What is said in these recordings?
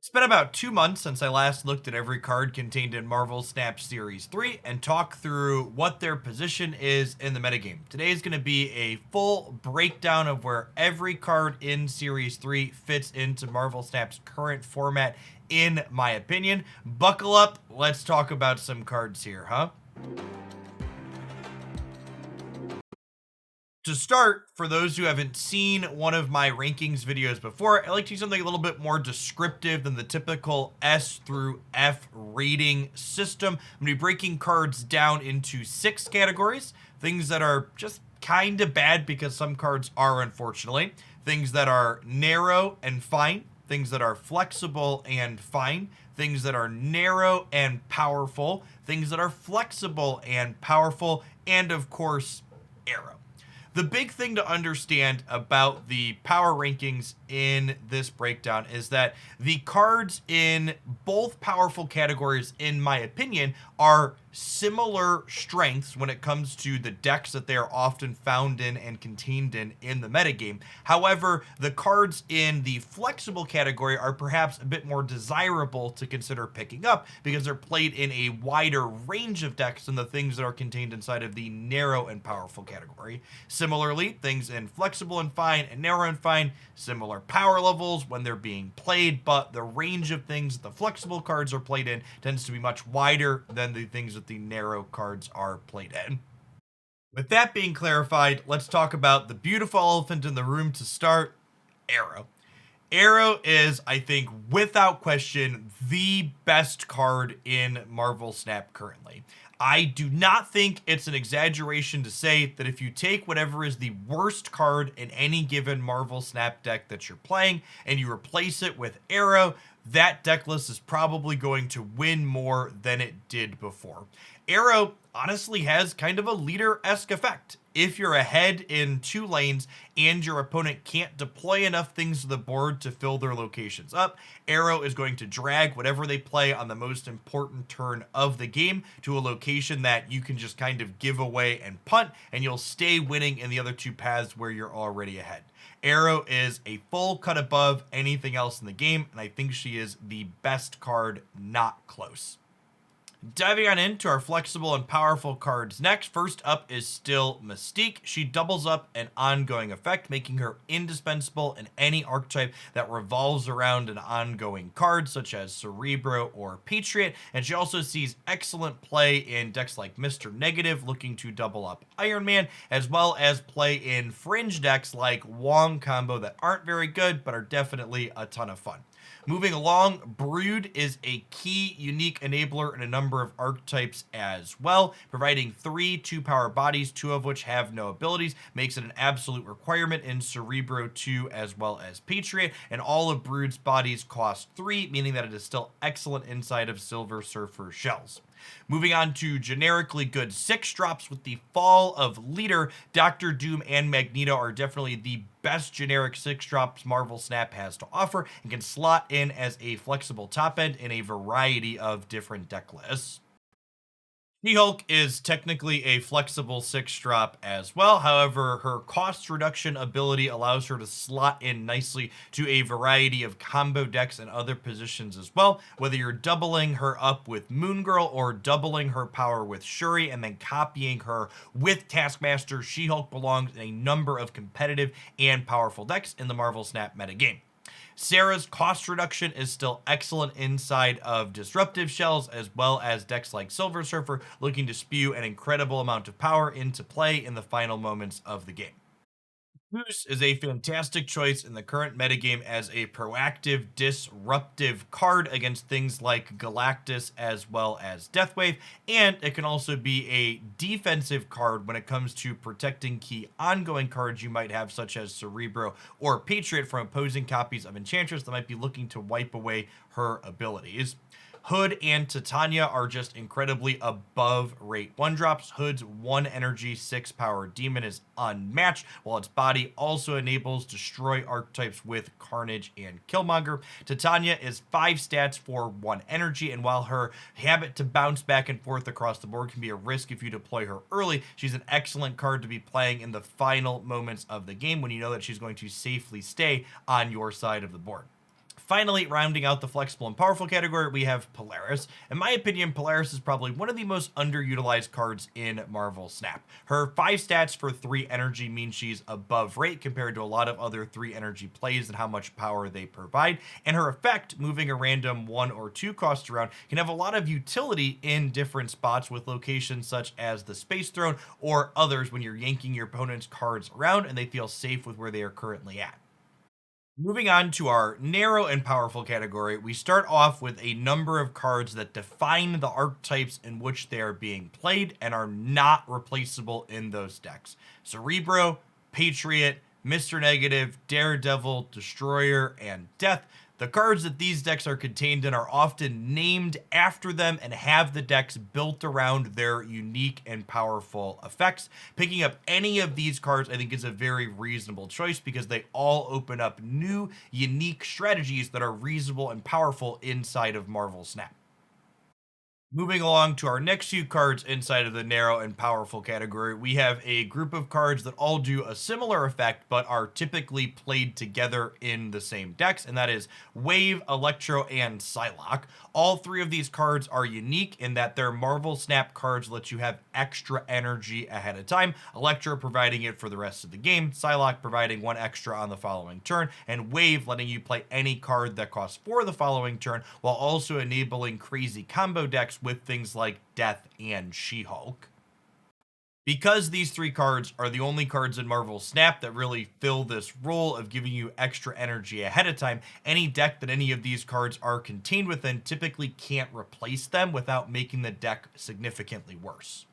It's been about 2 months since I last looked at every card contained in Marvel Snap Series 3 and talked through what their position is in the metagame. Today is going to be a full breakdown of where every card in Series 3 fits into Marvel Snap's current format, in my opinion. Buckle up, let's talk about some cards here, huh? To start, for those who haven't seen one of my rankings videos before, I like to do something a little bit more descriptive than the typical S through F rating system. I'm going to be breaking cards down into 6 categories. Things that are just kind of bad because some cards are, unfortunately. Things that are narrow and fine. Things that are flexible and fine. Things that are narrow and powerful. Things that are flexible and powerful. And of course, Aero. The big thing to understand about the power rankings in this breakdown is that the cards in both powerful categories, in my opinion, are similar strengths when it comes to the decks that they are often found in and contained in the metagame. However, the cards in the flexible category are perhaps a bit more desirable to consider picking up because they're played in a wider range of decks than the things that are contained inside of the narrow and powerful category. Similarly, things in flexible and fine and narrow and fine, similar power levels when they're being played, but the range of things that the flexible cards are played in tends to be much wider than the things that the narrow cards are played in. With that being clarified, let's talk about the beautiful elephant in the room to start, Aero. Aero is, I think, without question, the best card in Marvel Snap currently. I do not think it's an exaggeration to say that if you take whatever is the worst card in any given Marvel Snap deck that you're playing and you replace it with Aero, that deck list is probably going to win more than it did before. Aero honestly has kind of a leader-esque effect. If you're ahead in 2 lanes and your opponent can't deploy enough things to the board to fill their locations up, Aero is going to drag whatever they play on the most important turn of the game to a location that you can just kind of give away and punt, and you'll stay winning in the other 2 paths where you're already ahead. Aero is a full cut above anything else in the game, and I think she is the best card, not close. Diving on into our flexible and powerful cards next, first up is still Mystique. She doubles up an ongoing effect, making her indispensable in any archetype that revolves around an ongoing card, such as Cerebro or Patriot, and she also sees excellent play in decks like Mr. Negative, looking to double up Iron Man, as well as play in fringe decks like Wong Combo that aren't very good, but are definitely a ton of fun. Moving along, Brood is a key unique enabler in a number of archetypes as well, providing 3 2-power bodies, 2 of which have no abilities, makes it an absolute requirement in Cerebro 2 as well as Patriot, and all of Brood's bodies cost 3, meaning that it is still excellent inside of Silver Surfer shells. Moving on to generically good 6 drops with the Fall of Leader, Doctor Doom and Magneto are definitely the best generic 6 drops Marvel Snap has to offer and can slot in as a flexible top end in a variety of different deck lists. She-Hulk is technically a flexible 6 drop as well. However, her cost reduction ability allows her to slot in nicely to a variety of combo decks and other positions as well. Whether you're doubling her up with Moon Girl or doubling her power with Shuri and then copying her with Taskmaster, She-Hulk belongs in a number of competitive and powerful decks in the Marvel Snap metagame. Sarah's cost reduction is still excellent inside of disruptive shells, as well as decks like Silver Surfer, looking to spew an incredible amount of power into play in the final moments of the game. Moose is a fantastic choice in the current metagame as a proactive, disruptive card against things like Galactus as well as Deathwave, and it can also be a defensive card when it comes to protecting key ongoing cards you might have, such as Cerebro or Patriot, from opposing copies of Enchantress that might be looking to wipe away her abilities. Hood and Titania are just incredibly above rate 1 drops. Hood's 1 energy, 6 power demon is unmatched, while its body also enables destroy archetypes with Carnage and Killmonger. Titania is 5 stats for 1 energy, and while her habit to bounce back and forth across the board can be a risk if you deploy her early, she's an excellent card to be playing in the final moments of the game when you know that she's going to safely stay on your side of the board. Finally, rounding out the flexible and powerful category, we have Polaris. In my opinion, Polaris is probably one of the most underutilized cards in Marvel Snap. Her 5 stats for 3 energy means she's above rate compared to a lot of other 3 energy plays and how much power they provide. And her effect, moving a random 1 or 2 cost around, can have a lot of utility in different spots with locations such as the Space Throne or others when you're yanking your opponent's cards around and they feel safe with where they are currently at. Moving on to our narrow and powerful category, we start off with a number of cards that define the archetypes in which they are being played and are not replaceable in those decks. Cerebro, Patriot, Mr. Negative, Daredevil, Destroyer, and Death. The cards that these decks are contained in are often named after them and have the decks built around their unique and powerful effects. Picking up any of these cards, I think, is a very reasonable choice because they all open up new, unique strategies that are reasonable and powerful inside of Marvel Snap. Moving along to our next few cards inside of the narrow and powerful category, we have a group of cards that all do a similar effect but are typically played together in the same decks, and that is Wave, Electro, and Psylocke. All 3 of these cards are unique in that their Marvel Snap cards let you have extra energy ahead of time, Electro providing it for the rest of the game, Psylocke providing 1 extra on the following turn, and Wave letting you play any card that costs 4 the following turn, while also enabling crazy combo decks with things like Death and She-Hulk. Because these 3 cards are the only cards in Marvel Snap that really fill this role of giving you extra energy ahead of time, any deck that any of these cards are contained within typically can't replace them without making the deck significantly worse.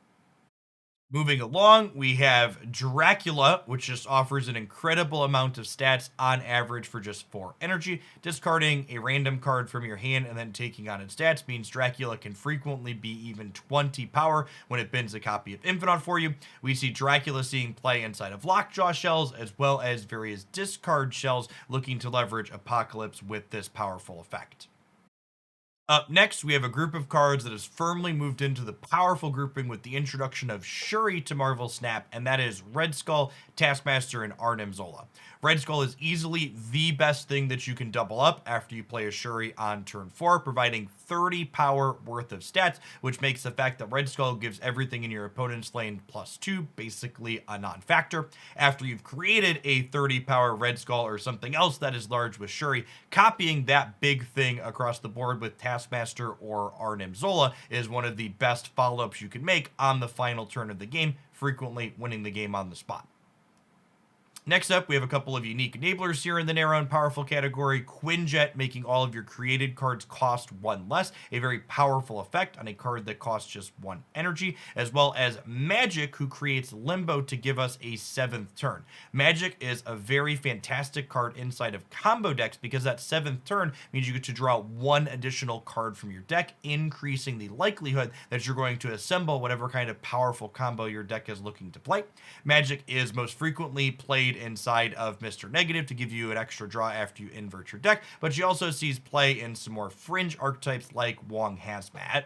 Moving along, we have Dracula, which just offers an incredible amount of stats on average for just 4 energy. Discarding a random card from your hand and then taking on its stats means Dracula can frequently be even 20 power when it bins a copy of Infinite for you. We see Dracula seeing play inside of Lockjaw shells as well as various discard shells looking to leverage Apocalypse with this powerful effect. Up next, we have a group of cards that has firmly moved into the powerful grouping with the introduction of Shuri to Marvel Snap, and that is Red Skull, Taskmaster, and Arnim Zola. Red Skull is easily the best thing that you can double up after you play a Shuri on turn 4, providing 30 power worth of stats, which makes the fact that Red Skull gives everything in your opponent's lane +2 basically a non-factor. After you've created a 30 power Red Skull or something else that is large with Shuri, copying that big thing across the board with Taskmaster or Arnim Zola is one of the best follow-ups you can make on the final turn of the game, frequently winning the game on the spot. Next up, we have a couple of unique enablers here in the narrow and powerful category. Quinjet, making all of your created cards cost 1 less, a very powerful effect on a card that costs just 1 energy, as well as Magic, who creates Limbo to give us a 7th turn. Magic is a very fantastic card inside of combo decks because that 7th turn means you get to draw 1 additional card from your deck, increasing the likelihood that you're going to assemble whatever kind of powerful combo your deck is looking to play. Magic is most frequently played inside of Mr. Negative to give you an extra draw after you invert your deck, but she also sees play in some more fringe archetypes like Wong Hazmat.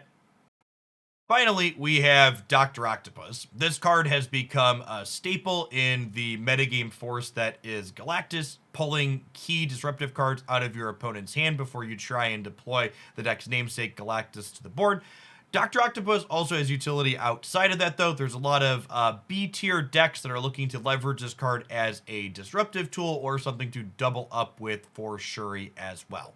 Finally, we have Dr. Octopus. This card has become a staple in the metagame force that is Galactus, pulling key disruptive cards out of your opponent's hand before you try and deploy the deck's namesake Galactus to the board. Dr. Octopus also has utility outside of that, though. There's a lot of B-tier decks that are looking to leverage this card as a disruptive tool or something to double up with for Shuri as well.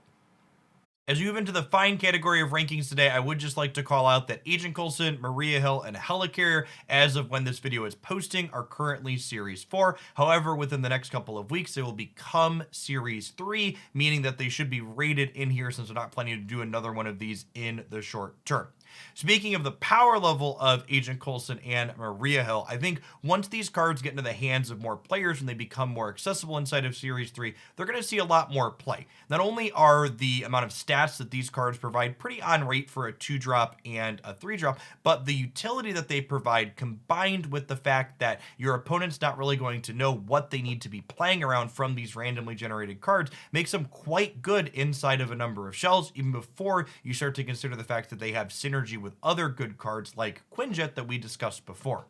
As we move into the fine category of rankings today, I would just like to call out that Agent Coulson, Maria Hill, and Helicarrier, as of when this video is posting, are currently Series 4. However, within the next couple of weeks, they will become Series 3, meaning that they should be rated in here since they're not planning to do another one of these in the short term. Speaking of the power level of Agent Coulson and Maria Hill, I think once these cards get into the hands of more players and they become more accessible inside of Series 3, they're going to see a lot more play. Not only are the amount of stats that these cards provide pretty on rate for a 2-drop and a 3-drop, but the utility that they provide combined with the fact that your opponent's not really going to know what they need to be playing around from these randomly generated cards makes them quite good inside of a number of shells, even before you start to consider the fact that they have synergy with other good cards like Quinjet that we discussed before.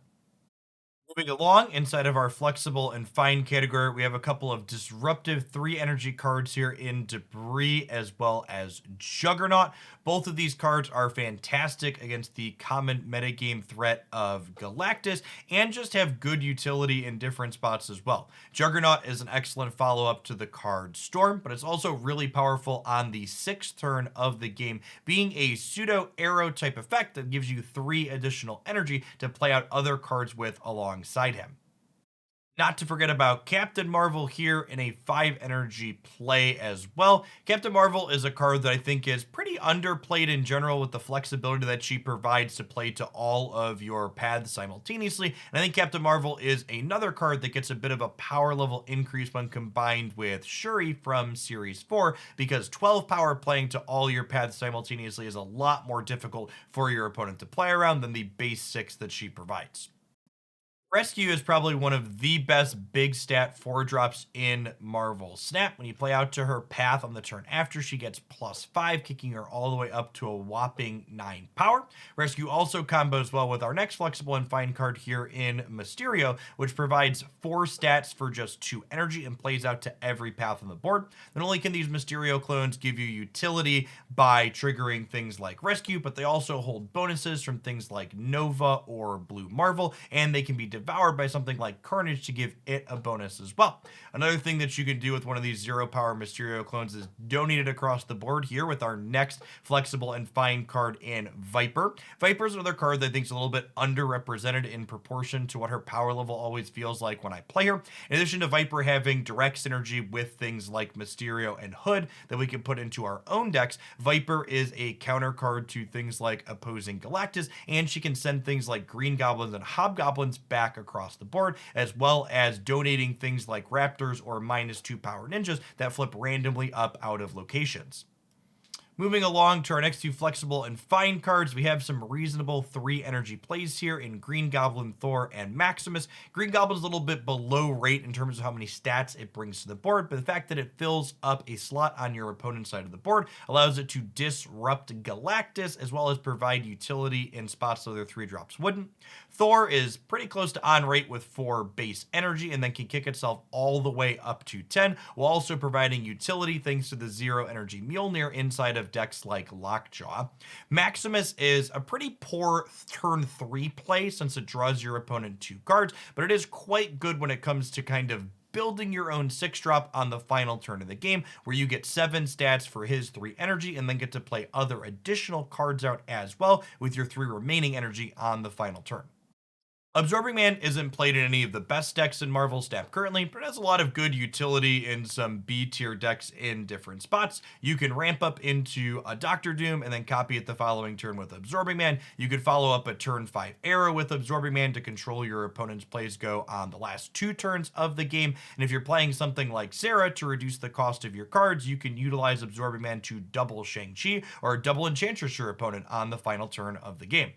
Moving along, inside of our flexible and fine category, we have a couple of disruptive 3 energy cards here in Debris as well as Juggernaut. Both of these cards are fantastic against the common metagame threat of Galactus and just have good utility in different spots as well. Juggernaut is an excellent follow-up to the card Storm, but it's also really powerful on the 6th turn of the game, being a pseudo Aero type effect that gives you 3 additional energy to play out other cards with alongside him. Not to forget about Captain Marvel here in a 5 energy play as well. Captain Marvel is a card that I think is pretty underplayed in general with the flexibility that she provides to play to all of your paths simultaneously. And I think Captain Marvel is another card that gets a bit of a power level increase when combined with Shuri from Series 4, because 12 power playing to all your paths simultaneously is a lot more difficult for your opponent to play around than the base 6 that she provides. Rescue is probably one of the best big stat 4 drops in Marvel Snap. When you play out to her path on the turn after, she gets +5, kicking her all the way up to a whopping 9 power. Rescue also combos well with our next flexible and fine card here in Mysterio, which provides 4 stats for just 2 energy and plays out to every path on the board. Not only can these Mysterio clones give you utility by triggering things like Rescue, but they also hold bonuses from things like Nova or Blue Marvel, and they can be devoured by something like Carnage to give it a bonus as well. Another thing that you can do with one of these 0 power Mysterio clones is donate it across the board here with our next flexible and fine card in Viper. Viper is another card that I think is a little bit underrepresented in proportion to what her power level always feels like when I play her. In addition to Viper having direct synergy with things like Mysterio and Hood that we can put into our own decks, Viper is a counter card to things like opposing Galactus, and she can send things like Green Goblins and Hobgoblins back across the board, as well as donating things like Raptors or -2 power ninjas that flip randomly up out of locations. Moving along to our next 2 flexible and fine cards, we have some reasonable 3 energy plays here in Green Goblin, Thor, and Maximus. Green Goblin is a little bit below rate in terms of how many stats it brings to the board, but the fact that it fills up a slot on your opponent's side of the board allows it to disrupt Galactus, as well as provide utility in spots that other 3 drops wouldn't. Thor is pretty close to on rate with 4 base energy, and then can kick itself all the way up to 10, while also providing utility thanks to the 0 energy Mjolnir inside of decks like Lockjaw. Maximus is a pretty poor turn 3 play since it draws your opponent 2 cards, but it is quite good when it comes to kind of building your own 6 drop on the final turn of the game, where you get 7 stats for his 3 energy and then get to play other additional cards out as well with your 3 remaining energy on the final turn. Absorbing Man isn't played in any of the best decks in Marvel Snap currently, but it has a lot of good utility in some B tier decks in different spots. You can ramp up into a Doctor Doom and then copy it the following turn with Absorbing Man. You could follow up a turn 5 Aero with Absorbing Man to control your opponent's plays go on the last 2 turns of the game. And if you're playing something like Sarah to reduce the cost of your cards, you can utilize Absorbing Man to double Shang-Chi or double Enchantress your opponent on the final turn of the game.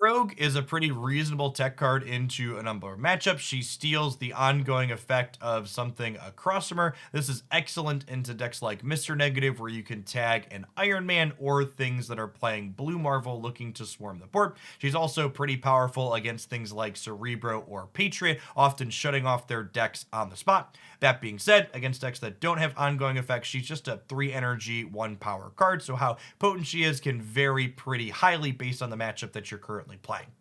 Rogue is a pretty reasonable tech card into a number of matchups. She steals the ongoing effect of something across from her. This is excellent into decks like Mr. Negative, where you can tag an Iron Man, or things that are playing Blue Marvel looking to swarm the board. She's also pretty powerful against things like Cerebro or Patriot, often shutting off their decks on the spot. That being said, against decks that don't have ongoing effects, she's just a 3 energy, 1 power card, so how potent she is can vary pretty highly based on the matchup that you're currently playing.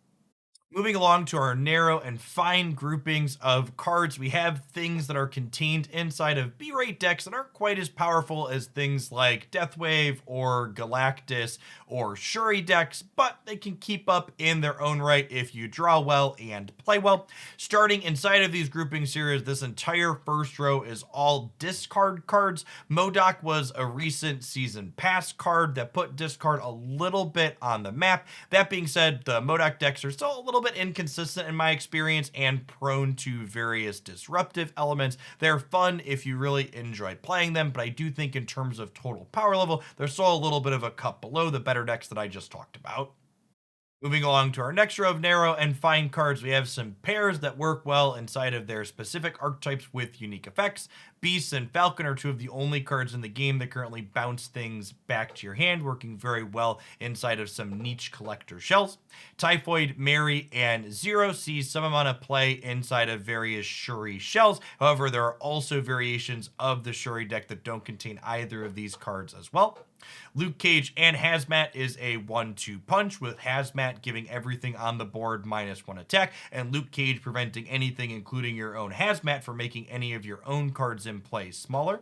Moving along to our narrow and fine groupings of cards, we have things that are contained inside of B-rate decks that aren't quite as powerful as things like Deathwave or Galactus or Shuri decks, but they can keep up in their own right if you draw well and play well. Starting inside of these groupings here is this entire first row is all discard cards. MODOK was a recent season pass card that put discard a little bit on the map. That being said, the MODOK decks are still a little bit inconsistent in my experience and prone to various disruptive elements. They're fun if you really enjoy playing them, but I do think in terms of total power level, they're still a little bit of a cut below the better decks that I just talked about. Moving along to our next row of narrow and fine cards, we have some pairs that work well inside of their specific archetypes with unique effects. Beast and Falcon are two of the only cards in the game that currently bounce things back to your hand, working very well inside of some niche collector shells. Typhoid, Mary, and Zero see some amount of play inside of various Shuri shells. However, there are also variations of the Shuri deck that don't contain either of these cards as well. Luke Cage and Hazmat is a 1-2 punch, with Hazmat giving everything on the board -1 attack, and Luke Cage preventing anything, including your own Hazmat, from making any of your own cards in play smaller.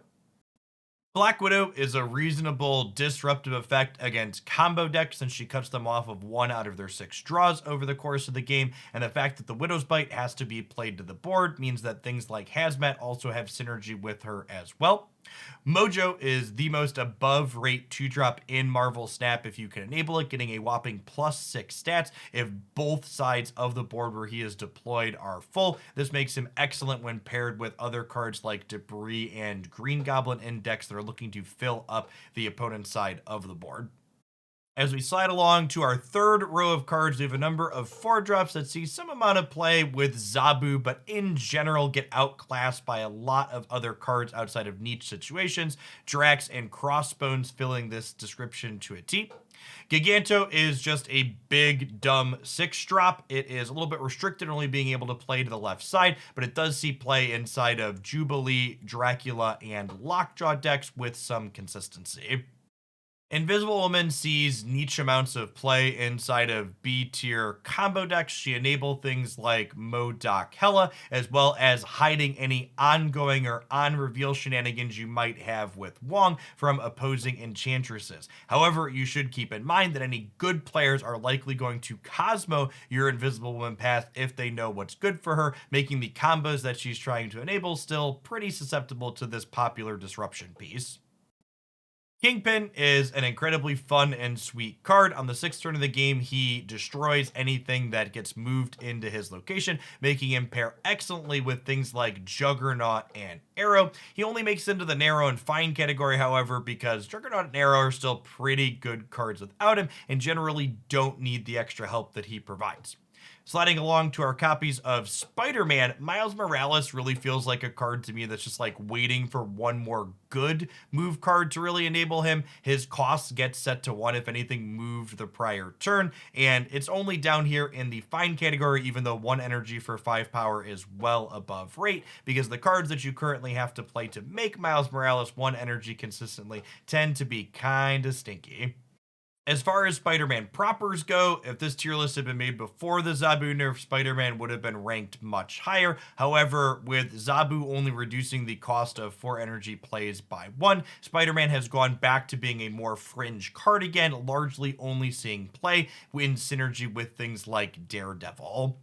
Black Widow is a reasonable disruptive effect against combo decks since she cuts them off of 1 out of their 6 draws over the course of the game, and the fact that the Widow's Bite has to be played to the board means that things like Hazmat also have synergy with her as well. Mojo is the most above rate 2-drop in Marvel Snap if you can enable it, getting a whopping +6 stats if both sides of the board where he is deployed are full. This makes him excellent when paired with other cards like Debris and Green Goblin in decks that are looking to fill up the opponent's side of the board. As we slide along to our third row of cards, we have a number of 4-drops that see some amount of play with Zabu, but in general get outclassed by a lot of other cards outside of niche situations. Drax and Crossbones filling this description to a T. Giganto is just a big, dumb 6-drop. It is a little bit restricted, only being able to play to the left side, but it does see play inside of Jubilee, Dracula, and Lockjaw decks with some consistency. Invisible Woman sees niche amounts of play inside of B tier combo decks. She enables things like Modoc Hela, as well as hiding any ongoing or on-reveal shenanigans you might have with Wong from opposing enchantresses. However, you should keep in mind that any good players are likely going to Cosmo your Invisible Woman path if they know what's good for her, making the combos that she's trying to enable still pretty susceptible to this popular disruption piece. Kingpin is an incredibly fun and sweet card. On the 6th turn of the game, he destroys anything that gets moved into his location, making him pair excellently with things like Juggernaut and Aero. He only makes it into the narrow and fine category, however, because Juggernaut and Aero are still pretty good cards without him and generally don't need the extra help that he provides. Sliding along to our copies of Spider-Man, Miles Morales really feels like a card to me that's just like waiting for one more good move card to really enable him. His cost gets set to 1 if anything moved the prior turn, and it's only down here in the fine category, even though 1 energy for 5 power is well above rate, because the cards that you currently have to play to make Miles Morales 1 energy consistently tend to be kinda stinky. As far as Spider-Man propers go, if this tier list had been made before the Zabu nerf, Spider-Man would have been ranked much higher. However, with Zabu only reducing the cost of 4 energy plays by 1, Spider-Man has gone back to being a more fringe card again, largely only seeing play in synergy with things like Daredevil.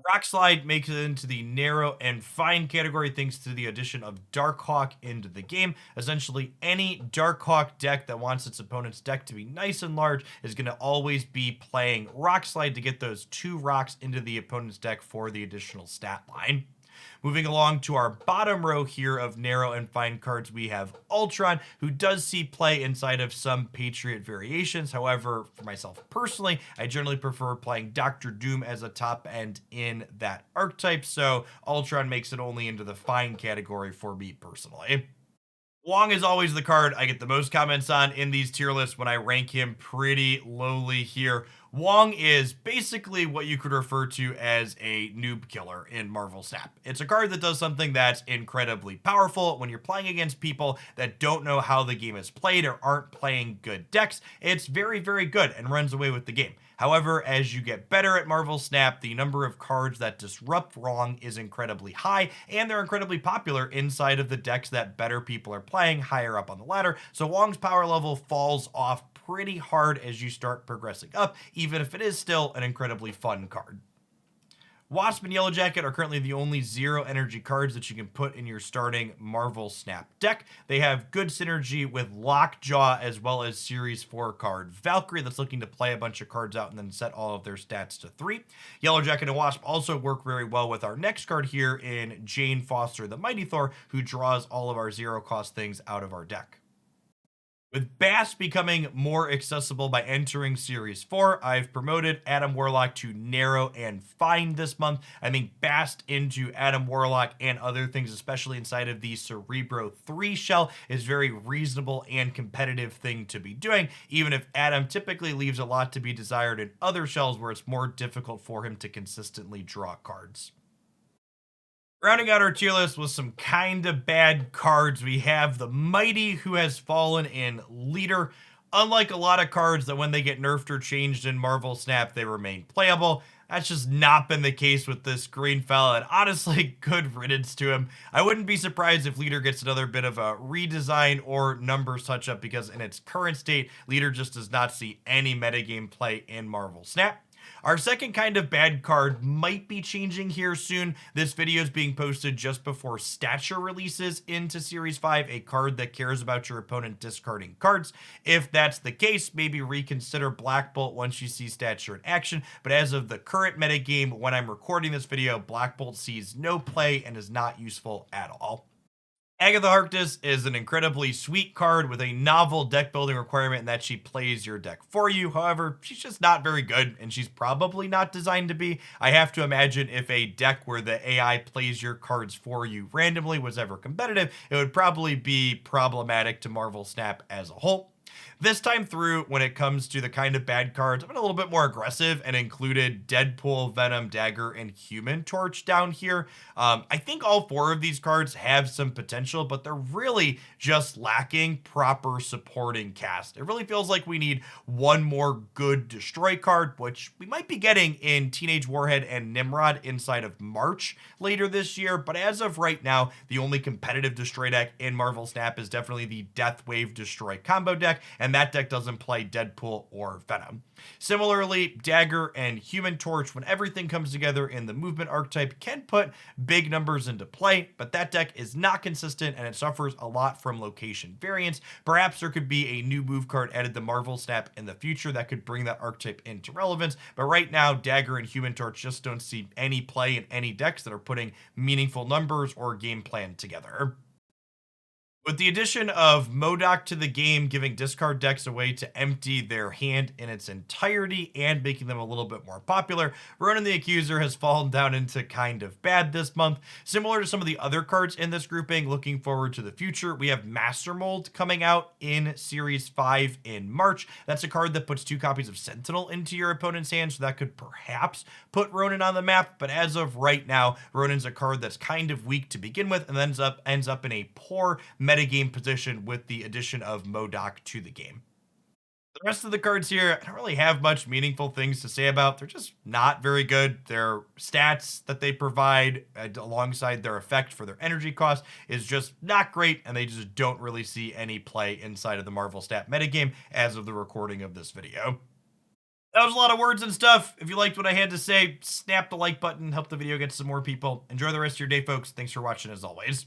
Rock Slide makes it into the narrow and fine category thanks to the addition of Darkhawk into the game. Essentially, any Darkhawk deck that wants its opponent's deck to be nice and large is going to always be playing Rock Slide to get those 2 rocks into the opponent's deck for the additional stat line. Moving along to our bottom row here of narrow and fine cards, we have Ultron, who does see play inside of some Patriot variations. However, for myself personally, I generally prefer playing Doctor Doom as a top end in that archetype, so Ultron makes it only into the fine category for me personally. Wong is always the card I get the most comments on in these tier lists when I rank him pretty lowly here. Wong is basically what you could refer to as a noob killer in Marvel Snap. It's a card that does something that's incredibly powerful when you're playing against people that don't know how the game is played or aren't playing good decks. It's very, very good and runs away with the game. However, as you get better at Marvel Snap, the number of cards that disrupt Wong is incredibly high, and they're incredibly popular inside of the decks that better people are playing higher up on the ladder, so Wong's power level falls off pretty hard as you start progressing up, even if it is still an incredibly fun card. Wasp and Yellow Jacket are currently the only 0 energy cards that you can put in your starting Marvel Snap deck. They have good synergy with Lockjaw as well as Series 4 card Valkyrie that's looking to play a bunch of cards out and then set all of their stats to 3. Yellow Jacket and Wasp also work very well with our next card here in Jane Foster the Mighty Thor, who draws all of our 0 cost things out of our deck. With Bass becoming more accessible by entering Series 4, I've promoted Adam Warlock to Narrow and Fine this month. I think Bast into Adam Warlock and other things, especially inside of the Cerebro 3 shell, is very reasonable and competitive thing to be doing, even if Adam typically leaves a lot to be desired in other shells where it's more difficult for him to consistently draw cards. Rounding out our tier list with some kind of bad cards, we have the Mighty Who Has Fallen in Leader. Unlike a lot of cards that when they get nerfed or changed in Marvel Snap, they remain playable, that's just not been the case with this green fella, and honestly, good riddance to him. I wouldn't be surprised if Leader gets another bit of a redesign or numbers touch up because in its current state, Leader just does not see any metagame play in Marvel Snap. Our second kind of bad card might be changing here soon. This video is being posted just before Stature releases into Series 5, a card that cares about your opponent discarding cards. If that's the case, maybe reconsider Black Bolt once you see Stature in action, but as of the current metagame, when I'm recording this video, Black Bolt sees no play and is not useful at all. Agatha Harkness is an incredibly sweet card with a novel deck building requirement in that she plays your deck for you. However, she's just not very good, and she's probably not designed to be. I have to imagine if a deck where the AI plays your cards for you randomly was ever competitive, it would probably be problematic to Marvel Snap as a whole. This time through, when it comes to the kind of bad cards, I've been a little bit more aggressive and included Deadpool, Venom, Dagger, and Human Torch down here. I think all four of these cards have some potential, but they're really just lacking proper supporting cast. It really feels like we need one more good Destroy card, which we might be getting in Teenage Warhead and Nimrod inside of March later this year. But as of right now, the only competitive Destroy deck in Marvel Snap is definitely the Death Wave Destroy combo deck, and that deck doesn't play Deadpool or Venom. Similarly, Dagger and Human Torch, when everything comes together in the movement archetype, can put big numbers into play, but that deck is not consistent and it suffers a lot from location variance. Perhaps there could be a new move card added to Marvel Snap in the future that could bring that archetype into relevance, but right now, Dagger and Human Torch just don't see any play in any decks that are putting meaningful numbers or game plan together. With the addition of MODOK to the game, giving discard decks a way to empty their hand in its entirety and making them a little bit more popular, Ronan the Accuser has fallen down into kind of bad this month. Similar to some of the other cards in this grouping, looking forward to the future, we have Master Mold coming out in Series 5 in March. That's a card that puts 2 copies of Sentinel into your opponent's hand, so that could perhaps put Ronan on the map, but as of right now, Ronan's a card that's kind of weak to begin with and ends up in a poor metagame position with the addition of MODOK to the game. The rest of the cards here, I don't really have much meaningful things to say about. They're just not very good. Their stats that they provide alongside their effect for their energy cost is just not great, and they just don't really see any play inside of the Marvel Stat metagame as of the recording of this video. That was a lot of words and stuff. If you liked what I had to say, snap the like button, help the video get to some more people. Enjoy the rest of your day, folks. Thanks for watching as always.